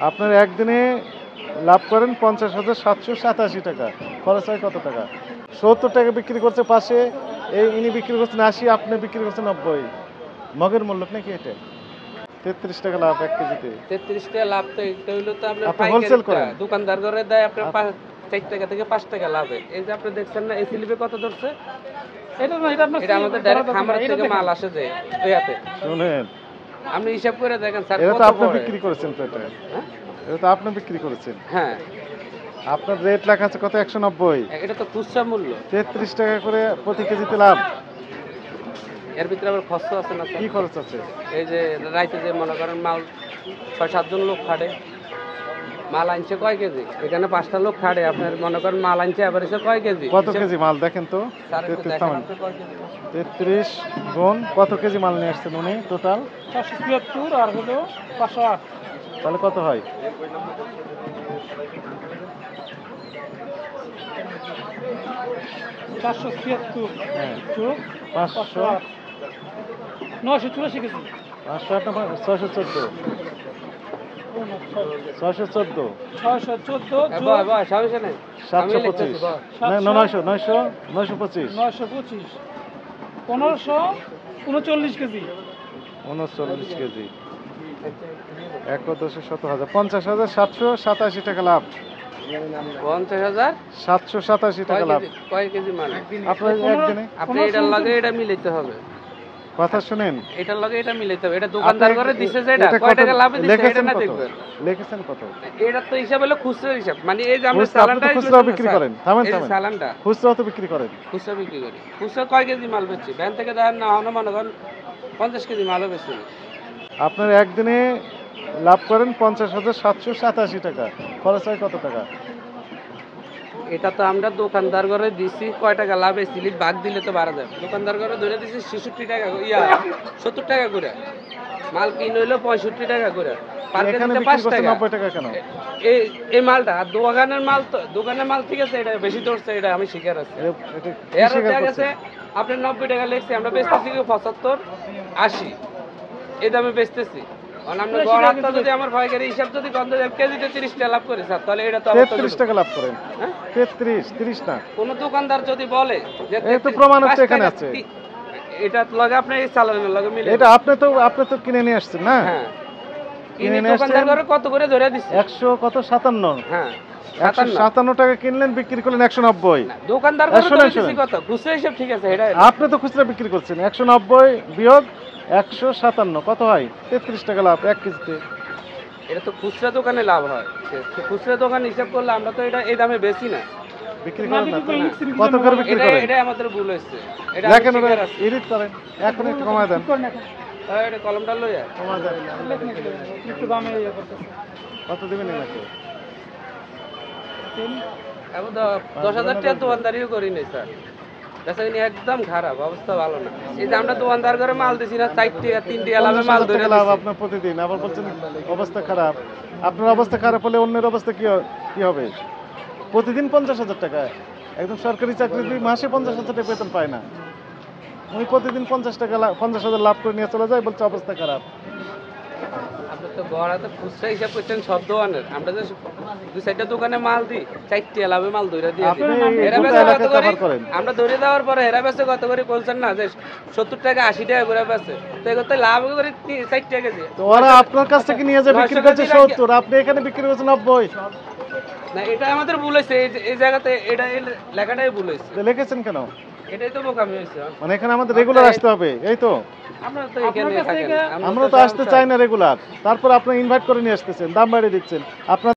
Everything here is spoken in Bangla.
আপনার একদিনে লাভ করেন 50,787 টাকা, খরচ হয় কত টাকা? 70 টাকা বিক্রি করছে পাশে, এই ইনি বিক্রি করছেন 80, আপনি বিক্রি করছেন 90। মগের মূল্য নাকি এটা? 33 টাকা লাভ 1 কেজিতে। 33 টাকা লাভ তো এটা হইলো তো আপনার আপনি হোলসেল করেন, দোকানদার করে দেয় আপনার 4 টাকা থেকে 5 টাকা লাভে। এই যে আপনি দেখছেন না এই স্লিপে কত ধরছে, এটা আমাদের ডাইরেক্ট খামার থেকে মাল আসে যে ওইয়াতে। শুনেন, আপনি হিসাব করে দেখেন স্যার এটা কত তো আপনি পড়ে। বিক্রি করেছেন তো এটা? হ্যাঁ? এটা তো আপনি বিক্রি করেছেন। হ্যাঁ, আপনার রেট লেখা আছে কত? 190। এটা তো খুচরা মূল্য। 33 টাকা করে প্রতি কেজিতে লাভ। এর ভিতরে আবার খরচ আছে না কি স্যার? খরচ আছে? এই যে রাইতে যে মনে করেন মাল 6-7 জন লোক খাটে, মাল আনছে কয় কেজি? এখানে 5টা লোক খাটে, আপনার মনে করেন মাল আনছে এভারেজে কয় কেজি? কত কেজি মাল দেখেন তো? স্যার একটু 33 দেখেন থামেন। আপনি কয় কেজি? 33 গুণ কত কেজি মাল নিয়ে আসছেন উনি টোটাল? 473 আর হলো 508। তাহলে কত হয়? 476 হ্যাঁ, যোগ 500, 984 কেজি। 508 না 614? 614, 614 যোগ বাহ, সমস্যা নেই। আমি 725, লিখতেছি, বাহ। না 900, 925, 925 1539 কেজি। 39 কেজি, 1,17,000, 50,787 টাকা লাভ। 50,000 787 টাকা লাভ কয় কেজি মাল? আপনার একদিনে। আপনি এটার লগে এটা মিলাইতে হবে, কথা শুনেন, এটার লগে এটা মিলাইতে হবে। এটা দোকানদার আপনি করে দিছে যে এটা এটা কয় কত টাকা লাভ দিছে এটা লিখেছেন না কত? দেখবেন। লিখেছেন কত? এটা তো হিসাব হলো খুচরা হিসাব, মানে এই যে আমরা খুচরা, আপনি তো সালানটা খুচরা বিক্রি করেন। থামেন এই যে থামেন, সালানটা খুচরা তো বিক্রি করেন। খুচরা বিক্রি করি। খুচরা কয় কেজি মাল বেচছি? ভ্যান থেকে দেন না হন মনে করেন 50 কেজি মালও বেচছি। আপনার একদিনে লাভ করেন 50,787 টাকা, খরচ হয় কত টাকা? এটা তো আমরা দোকানদার করে দিছি কয় টাকা লাভ, এই স্লিপ বাদ দিলে তো বাড়া যায়। দোকানদার করে ধরে দিছি 66 টাকা 70 টাকা করে, মাল কিনে হইলো 65 টাকা করে, পার এখানে কেজিতে বিক্রি 5 করছেন টাকা। 90 টাকা কেন? এই এই মালটা আর দোকানের মাল তো দোকানের মাল ঠিক আছে, এটা বেশি ধরছে, এটা আমি স্বীকার আছি। এটা এর কি স্বীকার দেখা গেছে করছেন? আপনি 90 টাকা লেখছি, আমরা বেচতেছি 75 80 এই দামে বেচতেছি। কারণ আমরা গড় হাতটা যদি আমার পাইকারি হিসাব যদি গন্ধ কেজিতে 30 টাকা লাভ করি স্যার, তাহলে এটা তো 33 টাকা লাভ করেন। হ্যাঁ? 33, 30 না। কোন দোকানদার যদি বলে যে এই তো প্রমাণ হচ্ছে 5 এখানে টাকা আছে। এটা লগে আপনি এই চালানের লগে মিলে এটা আপনি তো কিনে নিয়ে আসছেন না? হ্যাঁ, কিনে কিনে নিয়ে দোকানদার আসছেন করে কত করে ধরে দিচ্ছে? 100 কত 57, হ্যাঁ 157 টাকা কিনলেন, বিক্রি করলেন 190। দোকানদার করে শুনেন, ধরে দিছি শুনেন। কত? খুচরা হিসাব ঠিক আছে, এটা আপনি তো খুচরা বিক্রি করছেন 190 বিয়োগ 157 কত হয়? 33 টাকা লাভ 1 কেজিতে। এটা তো খুচরা দোকানে লাভ হয়। খুচরা দোকান হিসাব করলে আমরা তো এটা এই দামে বেশি না। বিক্রি করেন না তো? না। কত করে বিক্রি এটা করেন? এটা আমাদের ভুল হয়েছে, এটা দেখেন আমি ওরা স্বীকার আছি। এডিট করেন, এখন একটু কমায় দেন। এটা কলমটা লইয়া কমায় দেন। একটু দামে ইয়ে করতেছে। কত দিবেন নাকি? এখন 10,000 টাকা দোকানদারিও করি নাই স্যার, বেচা কিনি একদম খারাপ অবস্থা, ভালো না। এই যে আমরা দোকানদার করে মাল দিছি না 4 টাকা 3 টাকা লাভে মাল 50,000 ধরে টাকা লাভ দিছি। আপনার প্রতিদিন, আবার বলছেন অবস্থা খারাপ। আপনার অবস্থা খারাপ হলে অন্যের অবস্থা কি হবে? প্রতিদিন 50,000 টাকা, একদম সরকারি চাকরি মাসে 50,000 টাকা বেতন পায় না, উনি প্রতিদিন 50,000 লাভ করে নিয়ে চলে যায়, বলছে অবস্থা খারাপ। আপনি তো গড়াতে খুচরা হিসাব করছেন সব দোকানের, আমরা যে 2-4টা দোকানে মাল দিই 4 টাকা লাভে মাল ধরে দিয়ে আপনি দিই। এরা দুটো বেচে কত এলাকায় করে? cover করেন। আমরা ধরে দেওয়ার পরে এরা বেচে কত করে বলছেন না যে 70 টাকা 80 টাকা করে বেচে, তো এগুলো লাভ করে 4 টাকা কেজি। তো ওরা আপনার কাছ থেকে নিয়ে যায় বিক্রি করছে 70, আপনি এখানে বিক্রি করছেন 90। না, এটা আমাদের ভুল হয়েছে, এই জায়গাতে এটা এই লেখাটাই ভুল হয়েছে, তো লিখেছেন কেন? এটাই তো বোকামি হয়েছে। মানে এখানে আমাদের রেগুলার আসতে হবে, এই তো? আমরা তো এখানে থাকেন, আমরা তো আসতে চাই না রেগুলার, তারপর আপনি ইনভাইট করে নিয়ে আসতেছেন, দাম বাড়িয়ে দিচ্ছেন আপনার।